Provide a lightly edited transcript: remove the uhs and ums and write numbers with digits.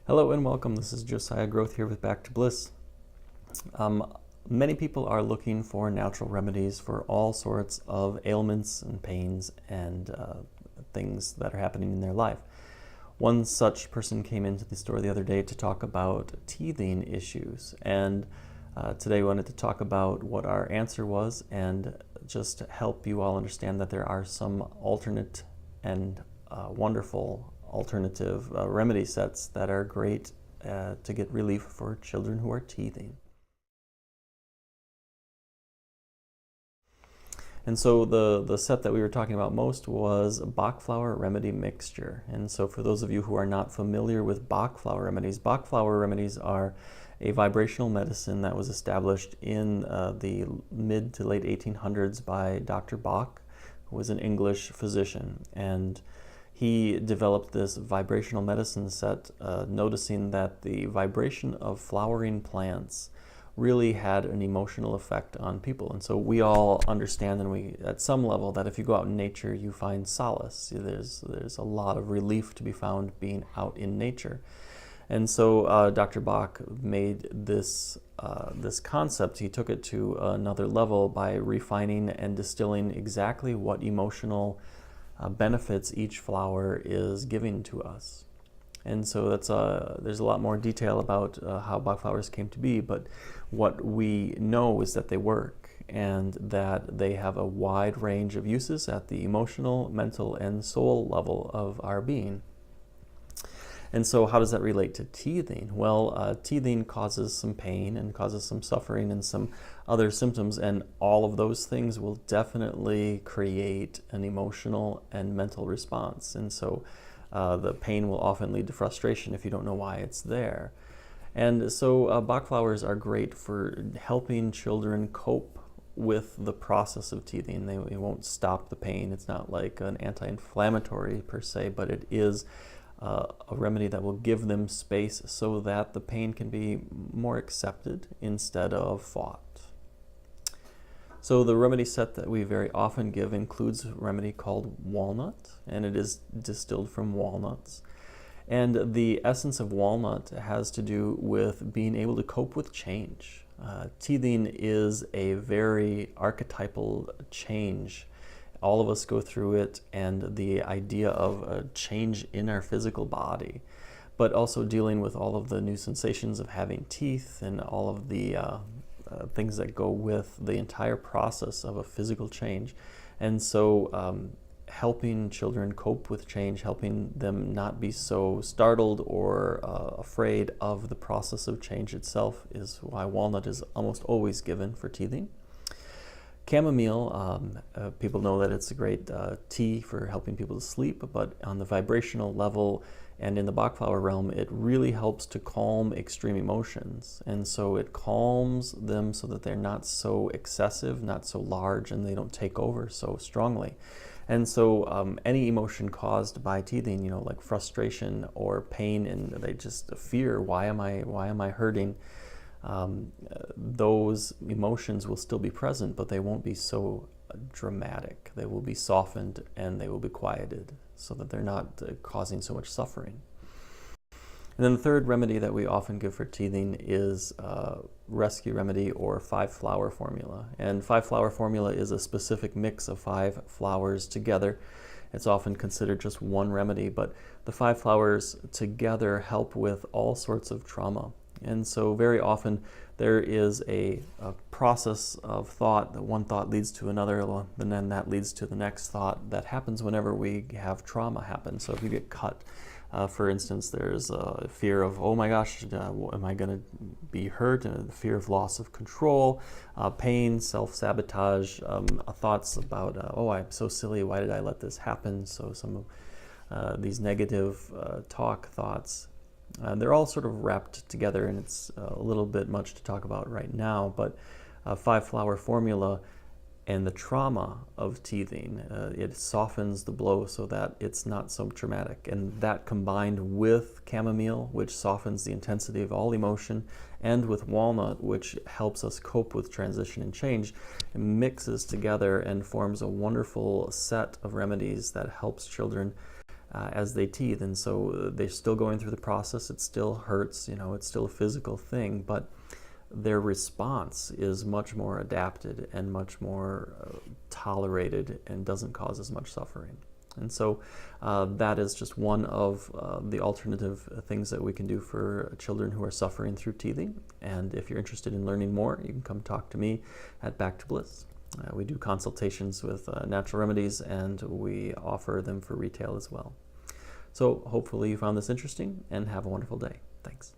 Hello and welcome. This is Josiah Growth here with Back to Bliss. Many people are looking for natural remedies for all sorts of ailments and pains and things that are happening in their life. One such person came into the store the other day to talk about teething issues, and today we wanted to talk about what our answer was and just help you all understand that there are some alternate and wonderful alternative remedy sets that are great to get relief for children who are teething. And so the set that we were talking about most was Bach Flower Remedy Mixture. And so for those of you who are not familiar with Bach Flower remedies are a vibrational medicine that was established in the mid to late 1800s by Dr. Bach, who was an English physician. And he developed this vibrational medicine set, noticing that the vibration of flowering plants really had an emotional effect on people. And so we all understand, and at some level, that if you go out in nature, you find solace. There's a lot of relief to be found being out in nature. And so Dr. Bach made this concept, he took it to another level by refining and distilling exactly what emotional benefits each flower is giving to us. And so there's a lot more detail about how Bach flowers came to be, but what we know is that they work and that they have a wide range of uses at the emotional, mental, and soul level of our being. And so how does that relate to teething? Well, teething causes some pain and causes some suffering and some other symptoms, and all of those things will definitely create an emotional and mental response. And so the pain will often lead to frustration if you don't know why it's there. And so Bach flowers are great for helping children cope with the process of teething. They won't stop the pain. It's not like an anti-inflammatory per se, but it is a remedy that will give them space so that the pain can be more accepted instead of fought. So the remedy set that we very often give includes a remedy called Walnut, and it is distilled from walnuts. And the essence of walnut has to do with being able to cope with change. Teething is a very archetypal change. All of us go through it, and the idea of a change in our physical body, but also dealing with all of the new sensations of having teeth and all of the things that go with the entire process of a physical change. And so helping children cope with change, helping them not be so startled or afraid of the process of change itself, is why walnut is almost always given for teething. Chamomile, people know that it's a great tea for helping people to sleep, but on the vibrational level and in the Bach flower realm, it really helps to calm extreme emotions. And so it calms them so that they're not so excessive, not so large, and they don't take over so strongly. And so any emotion caused by teething, like frustration or pain, and they just fear, why am I hurting? Those emotions will still be present, but they won't be so dramatic. They will be softened and they will be quieted so that they're not causing so much suffering. And then the third remedy that we often give for teething is rescue remedy or 5-flower formula. And 5-flower formula is a specific mix of 5 flowers together. It's often considered just one remedy, but the 5 flowers together help with all sorts of trauma. And so very often there is a process of thought, that one thought leads to another, and then that leads to the next thought that happens whenever we have trauma happen. So if you get cut, for instance, there's a fear of, oh my gosh, am I going to be hurt? The fear of loss of control, pain, self-sabotage, thoughts about, oh, I'm so silly, why did I let this happen? So some of these negative thoughts. They're all sort of wrapped together, and it's a little bit much to talk about right now, but 5-flower formula and the trauma of teething, it softens the blow so that it's not so traumatic. And that combined with chamomile, which softens the intensity of all emotion, and with walnut, which helps us cope with transition and change, it mixes together and forms a wonderful set of remedies that helps children as they teeth, and so they're still going through the process. It still hurts, it's still a physical thing, but their response is much more adapted and much more tolerated and doesn't cause as much suffering. And so that is just one of the alternative things that we can do for children who are suffering through teething. And if you're interested in learning more, you can come talk to me at Back to Bliss. We do consultations with natural remedies, and we offer them for retail as well. So hopefully you found this interesting, and have a wonderful day. Thanks.